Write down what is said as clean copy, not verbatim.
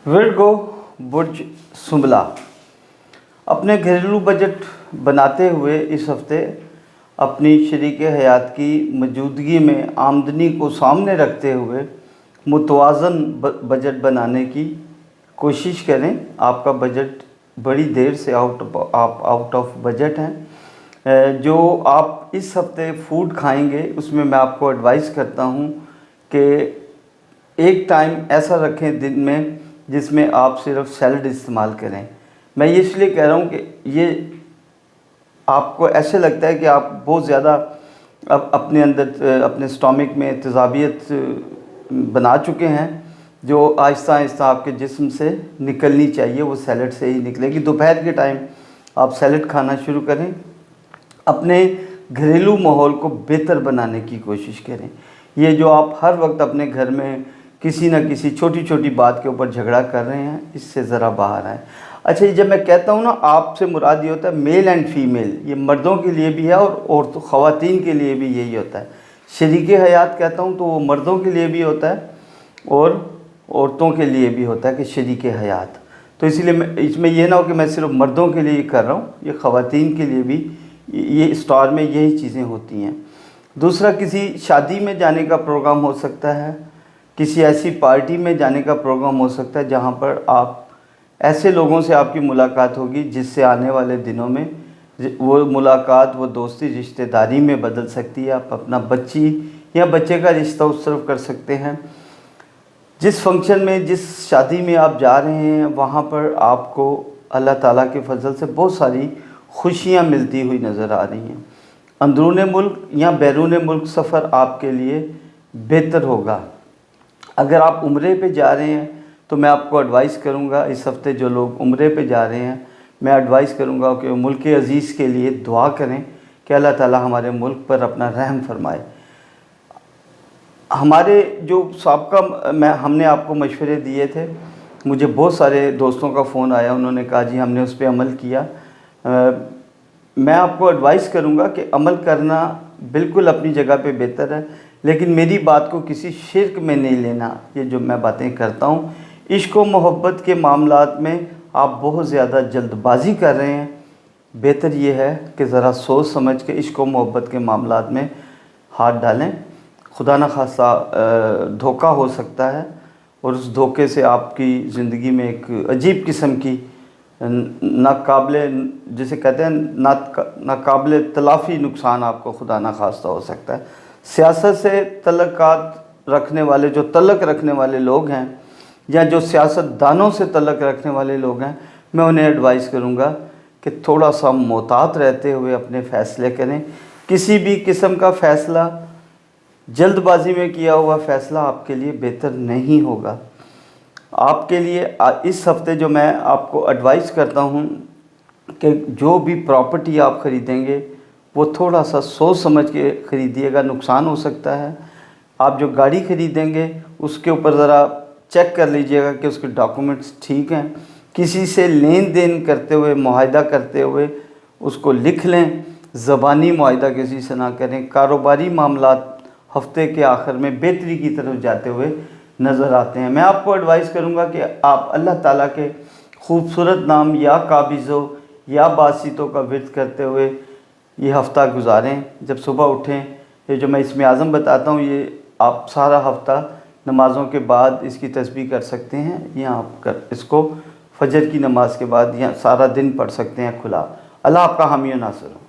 वर्गो बुर्ज सुंबला अपने घरेलू बजट बनाते हुए इस हफ्ते अपनी शरीक हयात की मौजूदगी में आमदनी को सामने रखते हुए मुतवाज़न बजट बनाने की कोशिश करें। आपका बजट बड़ी देर से आउट ऑफ बजट हैं। जो आप इस हफ्ते फूड खाएंगे उसमें मैं आपको एडवाइस करता हूं कि एक टाइम ऐसा रखें दिन में जिसमें आप सिर्फ सैलड इस्तेमाल करें। मैं ये इसलिए कह रहा हूँ कि ये आपको ऐसे लगता है कि आप बहुत ज़्यादा अपने अंदर अपने स्टोमिक में तेज़ाबियत बना चुके हैं, जो आहिस्ता आहिस्ता आपके जिस्म से निकलनी चाहिए, वो सैलड से ही निकलेगी। दोपहर के टाइम आप सैलड खाना शुरू करें। अपने घरेलू माहौल को बेहतर बनाने की कोशिश करें। ये जो आप हर वक्त अपने घर में किसी न किसी छोटी छोटी बात के ऊपर झगड़ा कर रहे हैं, इससे ज़रा बाहर आए। अच्छा, ये जब मैं कहता हूँ ना, आपसे मुराद ये होता है मेल एंड फीमेल, ये मर्दों के लिए भी है और तो ख़वातीन के लिए भी यही होता है। शरीक हयात कहता हूँ तो वो मर्दों के लिए भी होता है और औरतों के लिए भी होता है कि शरीक हयात। तो इसीलिए मैं इसमें यह ना हो कि मैं सिर्फ मर्दों के लिए कर रहा हूँ, ये ख़वातीन के लिए भी ये स्टार में यही चीज़ें होती हैं। दूसरा, किसी शादी में जाने का प्रोग्राम हो सकता है, किसी ऐसी पार्टी में जाने का प्रोग्राम हो सकता है जहाँ पर आप ऐसे लोगों से आपकी मुलाकात होगी जिससे आने वाले दिनों में वो मुलाकात वो दोस्ती रिश्तेदारी में बदल सकती है। आप अपना बच्ची या बच्चे का रिश्ता उस तरफ कर सकते हैं। जिस फंक्शन में, जिस शादी में आप जा रहे हैं, वहाँ पर आपको अल्लाह ताला के फजल से बहुत सारी खुशियाँ मिलती हुई नज़र आ रही हैं। अंदरूने मुल्क या बैरून मुल्क सफ़र आपके लिए बेहतर होगा। अगर आप उम्रे पे जा रहे हैं तो मैं आपको एडवाइस करूंगा, इस हफ्ते जो लोग उम्रे पे जा रहे हैं, मैं एडवाइस करूंगा कि मुल्क अज़ीज़ के लिए दुआ करें कि अल्लाह ताला हमारे मुल्क पर अपना रहम फरमाए। हमारे जो साबका हमने आपको मशवरे दिए थे, मुझे बहुत सारे दोस्तों का फ़ोन आया, उन्होंने कहा जी हमने उस पर अमल किया। मैं आपको एडवाइस करूंगा कि अमल करना बिल्कुल अपनी जगह पे बेहतर है, लेकिन मेरी बात को किसी शिर्क में नहीं लेना। ये जो मैं बातें करता हूँ, इश्क व मोहब्बत के मामलात में आप बहुत ज़्यादा जल्दबाजी कर रहे हैं। बेहतर ये है कि ज़रा सोच समझ के इश्क व मोहब्बत के मामलात में हाथ डालें। खुदा न खासा धोखा हो सकता है और उस धोखे से आपकी ज़िंदगी में एक अजीब किस्म की नाकाबिले, जिसे कहते हैं नाकाबिले तलाफ़ी नुकसान आपको खुदा न खास्ता हो सकता है। सियासत से तल्लुकात रखने वाले, जो तल्लक रखने वाले लोग हैं या जो सियासतदानों से तल्लक रखने वाले लोग हैं, मैं उन्हें एडवाइस करूंगा कि थोड़ा सा मोहतात रहते हुए अपने फ़ैसले करें। किसी भी किस्म का फ़ैसला, जल्दबाजी में किया हुआ फ़ैसला आपके लिए बेहतर नहीं होगा। आपके लिए इस हफ्ते जो मैं आपको एडवाइस करता हूं कि जो भी प्रॉपर्टी आप ख़रीदेंगे वो थोड़ा सा सोच समझ के ख़रीदिएगा, नुकसान हो सकता है। आप जो गाड़ी ख़रीदेंगे उसके ऊपर ज़रा चेक कर लीजिएगा कि उसके डॉक्यूमेंट्स ठीक हैं। किसी से लेन देन करते हुए, मुआहदा करते हुए उसको लिख लें। ज़बानी मुआहदा किसी से ना करें। कारोबारी मामलात हफ्ते के आखिर में बेहतरी की तरफ जाते हुए नज़र आते हैं। मैं आपको एडवाइस करूंगा कि आप अल्लाह ताला के खूबसूरत नाम या काबिज़ों या बासितों का विर्द करते हुए ये हफ़्ता गुजारें। जब सुबह उठें, ये जो मैं इसमें आज़म बताता हूँ, ये आप सारा हफ़्ता नमाज़ों के बाद इसकी तस्बीह कर सकते हैं, या आप इसको फजर की नमाज के बाद या सारा दिन पढ़ सकते हैं खुला। अल्लाह आपका हामी व नासिर हो।